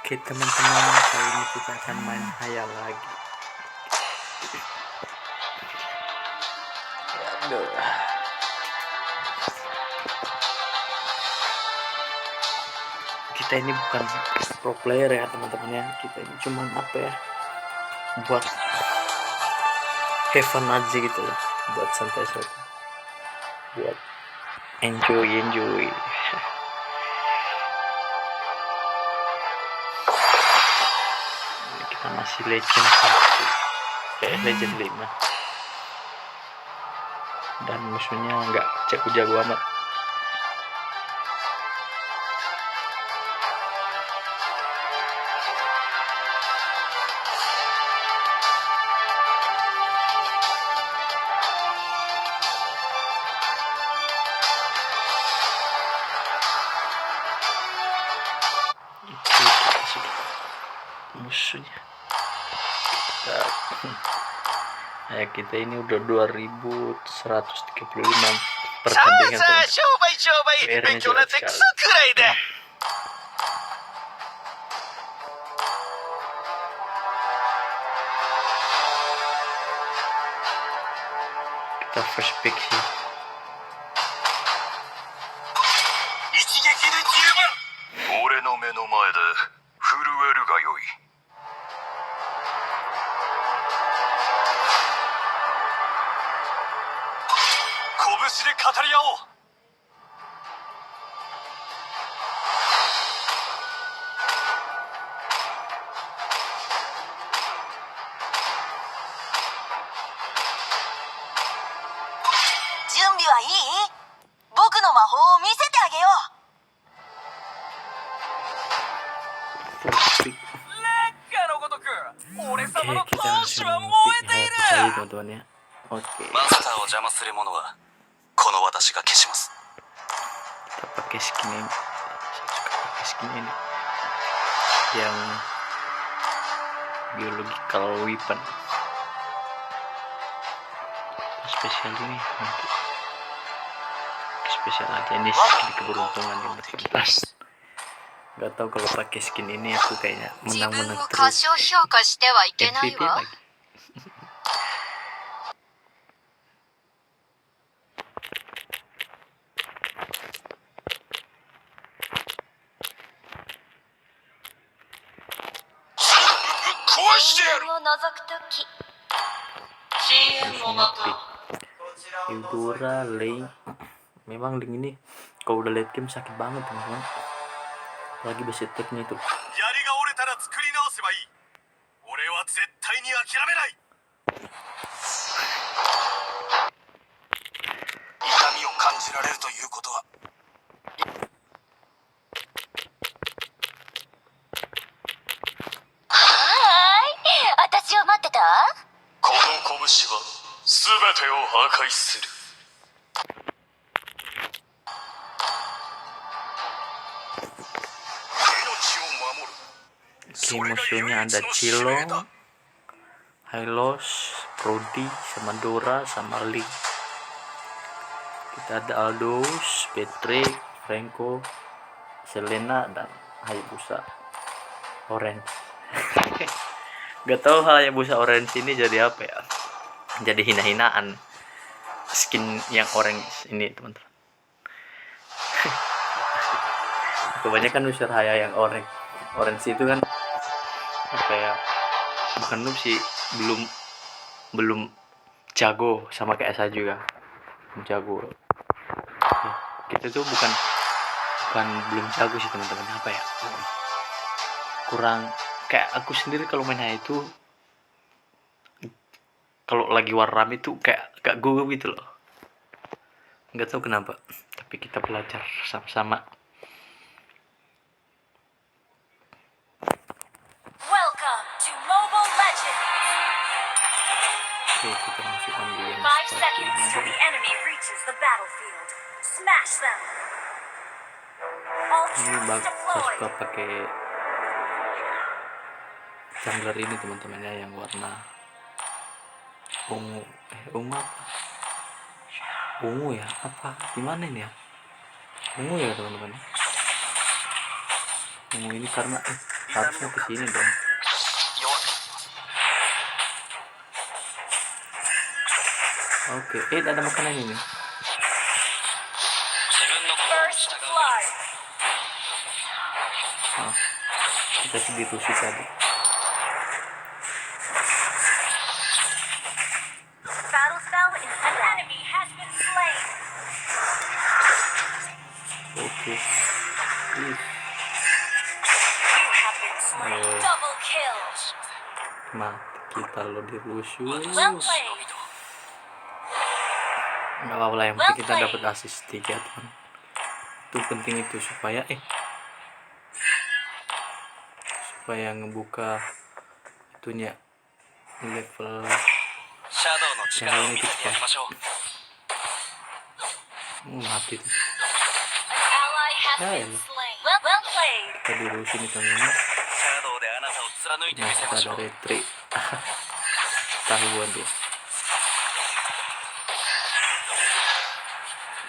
Oke teman-teman, kali ini kita akan main hayal lagi. Aduh. Kita ini bukan pro player ya teman-teman ya. Kita ini cuman apa ya, buat have fun aja gitu loh, buat santai-santai, buat enjoy. Kita masih legend 1, legend 5, dan musuhnya nggak jago-jago amat. Musuhnya kita ini udah 2135 pertandingan teman. Kita first pick sih. Oke, kita langsung pick Hayabusa aja teman-teman ya. Oke. Kita pakai skin ini. Yang biological weapon. Spesial ini nanti. Spesial aja ini skin keberuntungan yang teman-teman. Gak tau kalau pakai skin ini aku kayaknya menang-menang terus. MVP lagi. Eudora, Lei. Memang Link ini kalau udah late game sakit banget teman-teman. Apalagi basic attack-nya itu. Oke, musuhnya ada Chilong, Hylos, Prodi, sama Dora, sama Link. Kita ada Aldous, Patrick, Franco, Selena, dan Hayabusa Orange. Gak tahu Hayabusa Orange ini jadi apa ya? Jadi hina-hinaan skin yang orange ini teman-teman. Kebanyakan user Haya yang orange itu kan apa ya, bukan noob sih, belum jago, sama kayak saya juga belum jago. Kita tuh bukan belum jago sih teman-teman, apa ya, kurang kayak aku sendiri kalau main Haya itu kalau lagi warram itu kayak gak gugup gitu loh, nggak tahu kenapa, tapi kita belajar sama-sama. Oke, kita masuk ambil yang ini saya suka pakai jungler ini teman-teman ya, yang warna ungu ungu ya, apa gimana ini ya, ungu ya teman-teman. Ungu ini karena Harusnya ke sini dong. Oke, ada makanan ini. Ah, kita sedih rusuh tadi. Oke. Mati kita lo di rusuh. Nggak apa-apa lah, yang penting kita dapat assist 3 teman. Itu penting itu supaya ngebuka itunya level yang ini cepat. Mati tuh. Ya, kita dirusuh nih teman. Nah, kita ada retreat. Tahuan dia.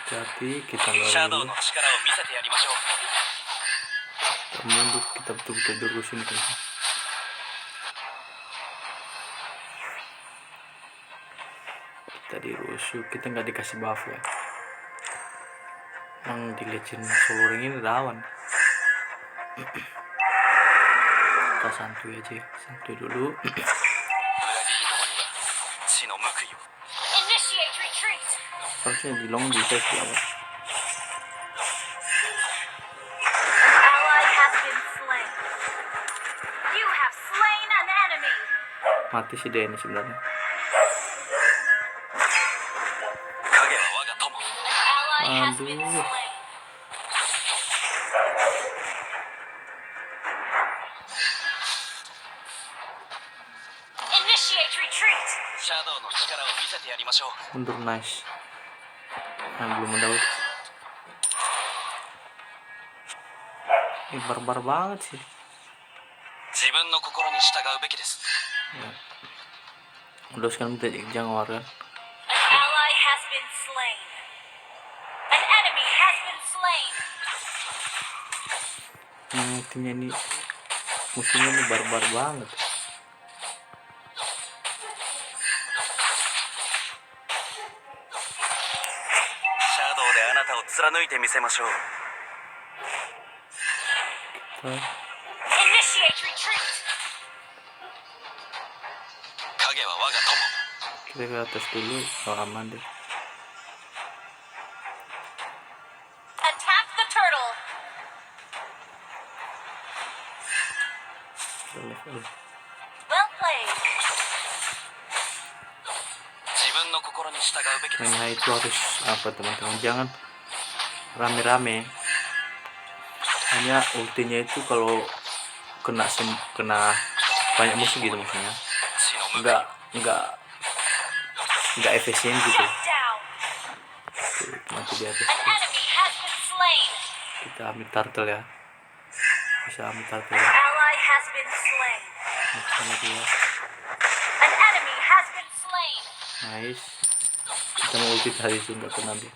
Jadi kita lari dulu. Kita mundur, kita betul-betul dirusuh nih teman. Kita dirusuh, kita nggak dikasih buff ya. Yang di Legend Solo Ring ini rawan. Kita santuy aja ya, santuy dulu. Harusnya di long bisa sih ya. Mati sih dia ini sebenarnya. Aduh. Mundur, nice. Belum mendapat. Ini barbar banget sih. Ya. Udah sekarang kita jangan warga. Timnya ini musuhnya ini barbar banget. Kita ke atas dulu, kalau aman deh. Nah itu harus apa teman-teman, jangan rame-rame. Hanya ultinya itu kalau kena banyak musuh gitu maksudnya, nggak efisien gitu. Mati di atas. Kita ambil turtle ya, bisa ambil turtle ya. Nice. Kita mau ulti tadi itu nggak kena dia.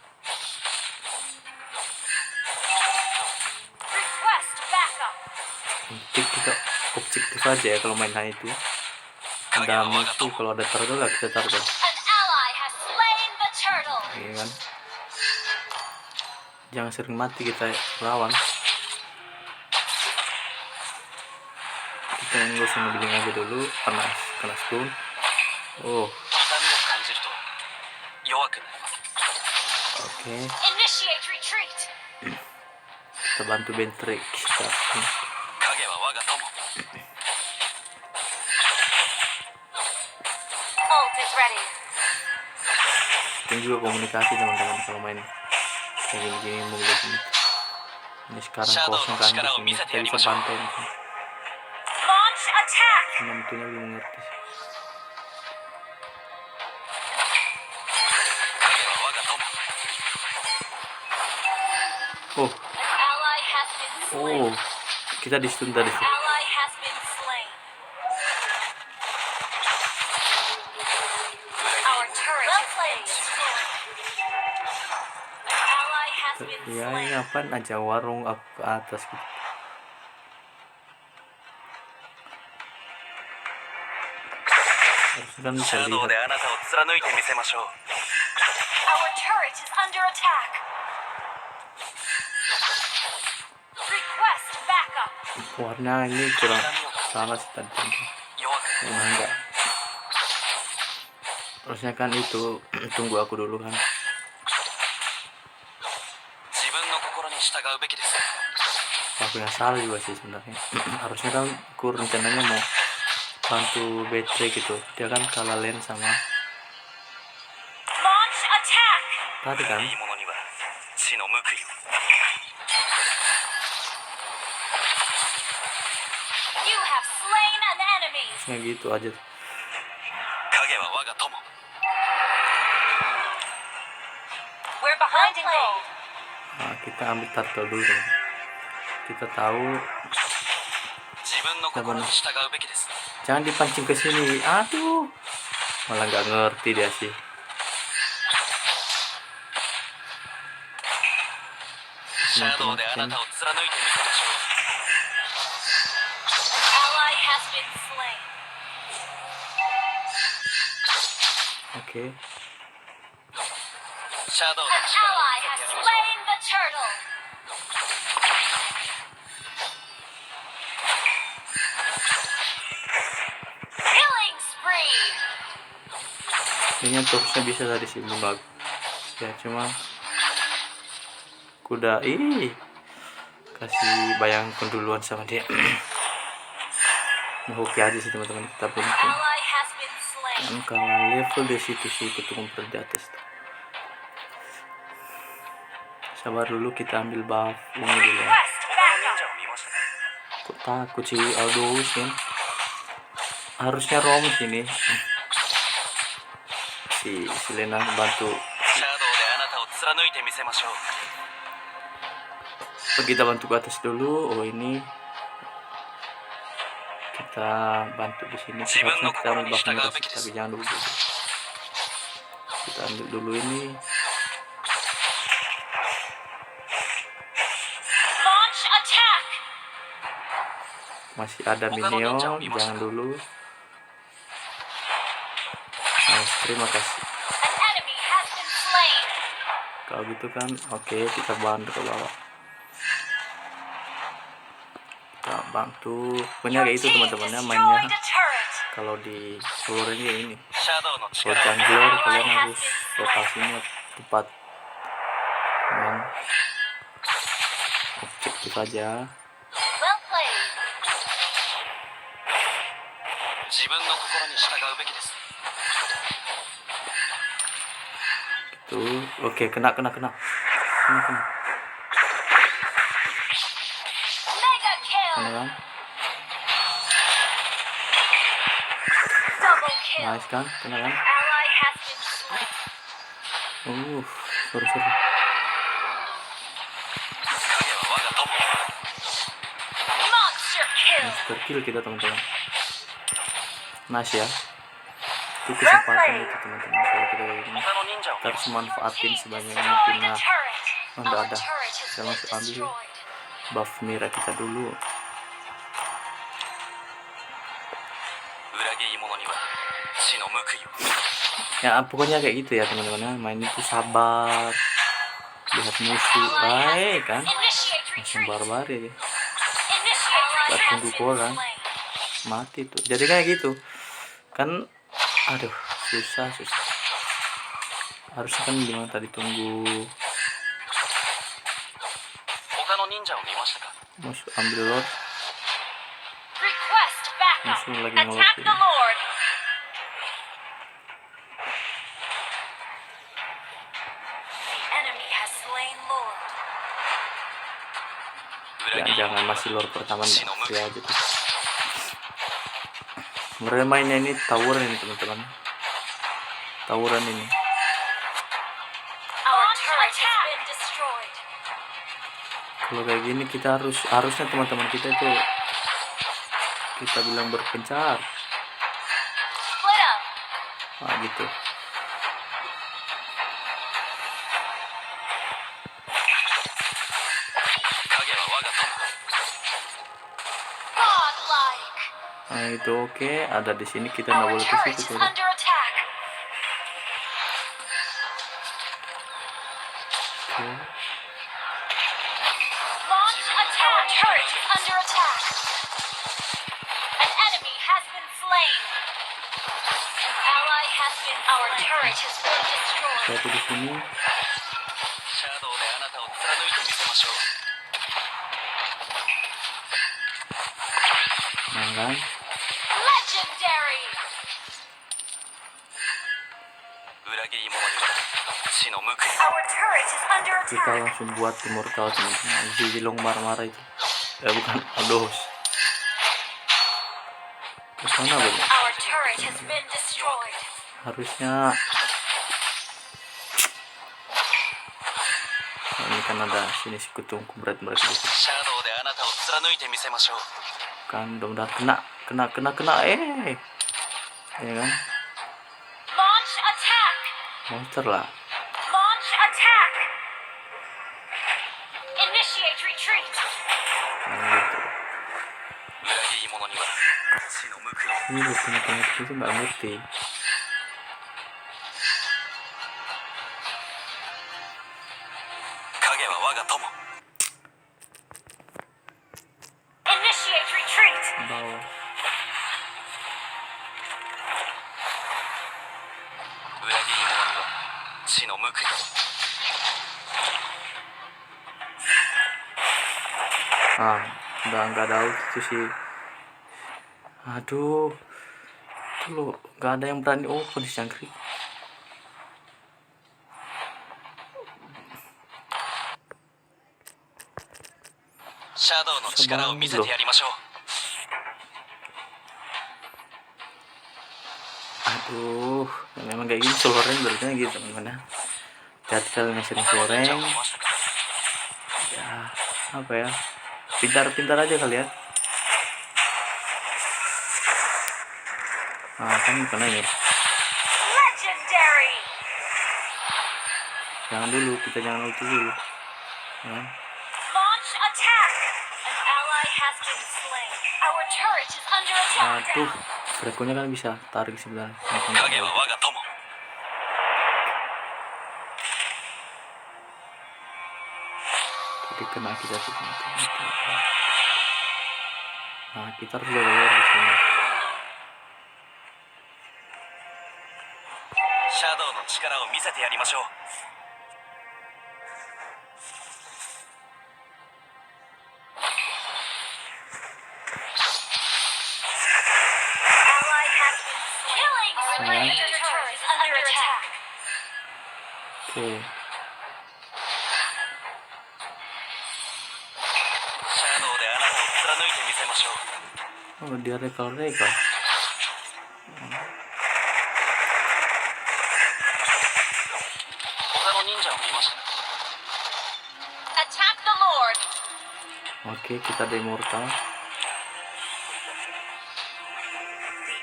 Kita objektif aja ya kalau main hanya itu. Ada musuh, kalau ada turtle lah kita turtle. Iya kan? Jangan sering mati kita lawan. Kita nggak usah ngebiling aja dulu, kena stun. Oh. Oke. Kita bantu Bentrix. Kita juga komunikasi teman-teman kalau main kayak gini mulai ini. Ini sekarang kosong kan di sini, kita bisa bantai nih. Menentunya belum ngerti sih. Oh, kita di stun tadi. Ya ini apaan aja warung ke atas gitu. Harusnya kan bisa シャドウ lihat. であなたを貫いてみせましょう。 Our turret is under attack. Request backup. Warna ini kurang salah sih tadi. 弱く Warna enggak. Harusnya kan itu tunggu aku dulu kan. 自分の心に従うべきです。 Aku yang salah juga sih sebenarnya. Harusnya kan aku rencananya mau bantu BC gitu. Dia kan kalah lane sama Launch attack. tadi kan. いいものには死の報いを。 You have slain an enemy. Harusnya gitu aja. 影は我が友。 We're behind in gold. Nah, kita ambil turtle dulu kan. Kita tahu 自分の心に従うべきです。 jangan dipancing ke sini. Aduh. Malah nggak ngerti dia sih. シャドウであなたを貫いてみせましょう。 An ally has been slain. Oke. シャドウ An の力を ally 見せ has てやりましょう。 slain the turtle. Killing spree. Kayaknya terusnya bisa dari si bug. Ya cuma kuda kasih bayang penduluan sama dia. Hoki aja sih teman-teman, kita beruntung. Ally has been slain. Kan karena level di situ sih ketemu di atas tuh. Sabar dulu, kita ambil buff ini dulu. Request 忍 backup. 者を見ましたか。 Kok takut sih Aldous kan? Harusnya Rom sini. Si Lena bantu. シャドウであなたを貫いてみせましょう。 Kita bantu ke atas dulu. Oh ini kita bantu di sini. Harusnya kita ambil buff merah sih, tapi jangan dulu. Kita ambil dulu ini. Launch attack. Masih ada minion, jangan dulu. Nah, terima kasih. An enemy has been slain. Kalau gitu kan, oke, kita bantu ke bawah. Kita bantu. Pokoknya Your kayak itu team teman-temannya mainnya. destroyed a turret. Kalau di seluruh ini, シャドウの kalau 力を jungler kalian harus lokasinya tepat dan objektif aja. Well played. 自分の心に従うべきです。 Tuh, oke, kena. Mega kill. Kena kan? Double kill. Nice kan? Kena kan? Ally has been slain. Sorry. 影は我が友。 Monster kill. Monster kill kita teman-teman. Nice ya. Itu kesempatan itu teman-teman. Kalau kita kayak gini, 他の忍者を kita harus Your manfaatin team sebanyak destroyed mungkin. a Nah, turret. udah Our ada. turret has Kita been langsung ambil destroyed. buff merah kita dulu. 裏切り者には死の報いを。 Ya pokoknya kayak gitu ya teman-teman ya. Main itu sabar, lihat musuh, baik kan, Initiate langsung retreat. barbar ya, Initiate Gak has tunggu been gua kan, slain. mati tuh. Jadi kayak gitu kan, aduh susah. Harusnya kan gimana tadi, tunggu 他の忍者を見ましたか。 musuh ambil lord, Request backup. musuh lagi Attack ngelord the ini. Lord. The enemy has slain Lord. Jangan masih lord pertama nih, free aja tuh. Mereka mainnya ini tawuran ini teman-teman, tawuran ini. Our turret has been destroyed. Kalau kayak gini kita harusnya teman-teman kita itu kita bilang berpencar. Split up. Nah gitu. Nah itu oke, ada di sini kita nggak Our boleh ke turret situ is tuh. under attack. Oke. Launch attack. Our turret is under attack. An enemy has been slain. An ally has been. Our turret has been destroyed. Satu di sini. シャドウであなたを貫いてみせましょう。 Nah kan, Legendary. 裏切り者には死の報い。 Our turret is under kita attack. langsung buat immortal teman-teman. Zilong marah-marah itu. Bukan, aduh. Ke sana belum? Our turret has been destroyed. Harusnya. Nah, ini kan ada sini si kutung berat mereka di sini. シャドウであなたを貫いてみせましょう。 Kan mudah-mudahan kena ya kan, Launch attack. monster lah. Launch attack. Initiate retreat. Nah, gitu. 裏切り者には死の報い。 Ini loh tengah-tengah itu nggak ngerti. 影は我が友。 Initiate retreat. Bawah. 裏切り者には死の報い。 Ah, udah nggak ada itu sih. Aduh, itu loh nggak ada yang berani open di Shangri. シャドウの力を見せてやりましょう。 Aduh, ya memang kayak gini Soloreng berarti gitu teman-teman ya. Hati-hati kalian yang sering Soloreng. Ya, apa ya? Pintar-pintar aja kali ya. Nah, kan kena ya. Legendary. Jangan dulu, kita jangan ulti dulu. Ya. Launch attack. An ally has been slain. Our turret is under attack. Aduh, Draconya kan bisa tarik sebenarnya. 影は我が友。 Jadi kena kita tuh. Nah, kita harus lewat di sini. シャドウの力を見せてやりましょう。 Ally has been slain. Our Sayang. turret is under attack. Oke. シャドウであなたを貫いてみせましょう。 Oh, dia rekal. 他の忍者を見ました。 Attack the Lord. Oke, kita ada immortal. The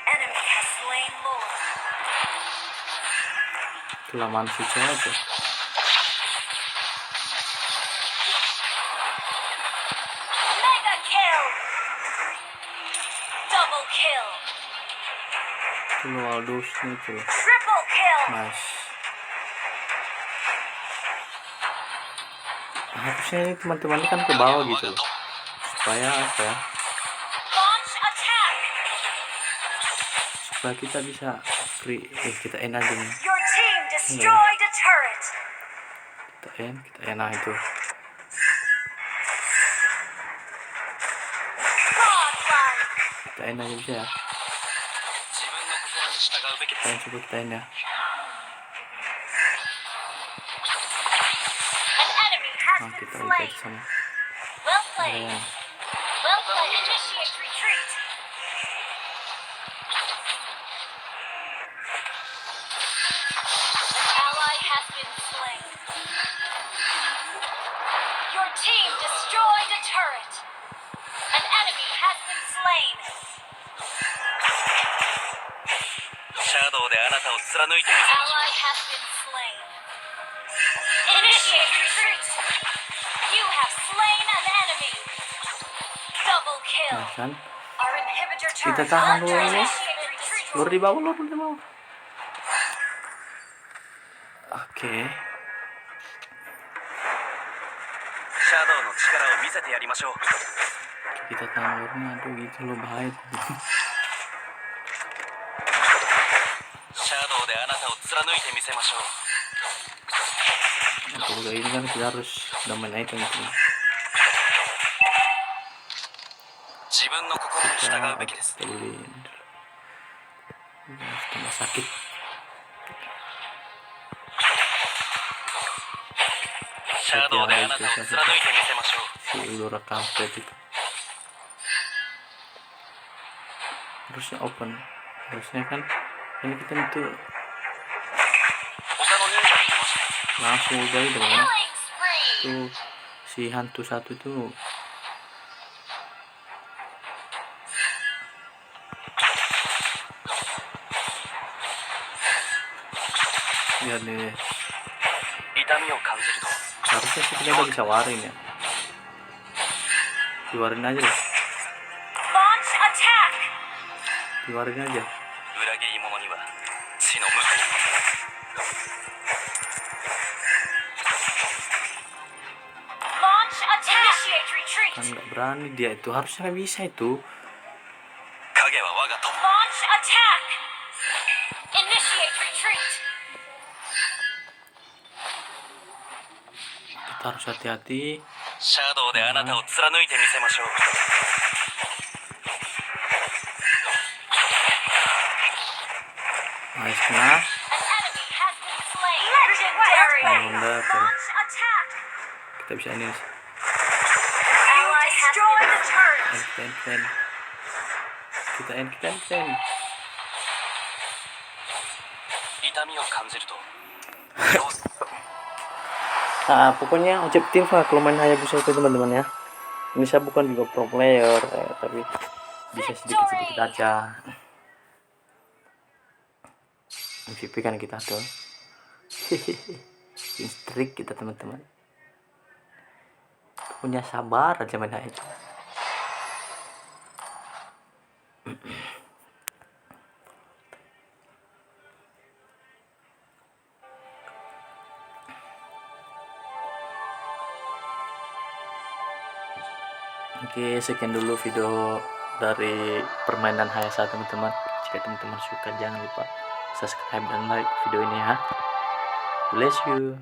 enemy has slain Lord. Kelamaan suci aja. Mega kill. Double kill. Itu loh Aldous-nya itu loh. Triple kill. Nice. Harusnya ini teman-teman kan ke bawah gitu loh. Supaya apa ya? Launch attack. Supaya kita bisa free. Kita end aja nih. Your team destroyed a turret. Kita end itu. Godlike. Kita end aja bisa ya. 自分の心に従うべきです。 Coba kita end ya. An enemy has Nah, been kita slain. ulti aja sama. Well played. Kalian. Well played. Initiate retreat. An ally has been slain. Your team destroyed a turret. An enemy has been slain. シャドウであなたを貫いてみせましょ Ally has been slain. Initiate retreat. You have slain an enemy. Double kill. Nah kan. Our inhibitor Kita turret tahan is dulu. under attack. Lur di bawah, lur di bawah. Oke. シャドウの力を見せてやりましょう。 Kita tahan lurnya. Aduh gitu loh, bahaya. シャドウであなたを貫いてみせましょう。 Kalau kayak ini kan kita harus damai item itu. 自分の心に従 Kita うべきです。 kita beliin. Harus tambah sakit. シャドウであなたを貫いてみせましょう。 Si Ulura kampret itu. Harusnya open. Harusnya kan ini kita itu 他の忍者にいました。 langsung udah itu kan. Killing spree. Tuh si hantu satu itu lihat nih, 痛みを感じると harusnya sih kita udah bisa warin ya, diwarin aja deh, Launch attack. diwarin aja. 裏切り者には血の無垢。 Launch attack. Initiate retreat. Kan nggak berani dia itu, harusnya nggak bisa itu. 影は我が友。 Launch attack. Initiate retreat. Kita harus hati-hati. シャドウであなたを貫いてみせましょう。 Nice tengah. An enemy has been slain. Legendary. Mantap. Launch attack. Kita bisa ini. Ally destroy the turret. Kita end. 痛みを感じると Nah, pokoknya objektif lah kalau main Hayabusa itu teman-teman ya. Ini saya bukan juga pro player, tapi bisa sedikit-sedikit aja. MVP kan kita tuh. Strik kita teman-teman. Punya sabar aja main Hayabusa. Oke, sekian dulu video dari permainan Hayasa teman-teman. Jika teman-teman suka jangan lupa subscribe dan like video ini ya. Bless you.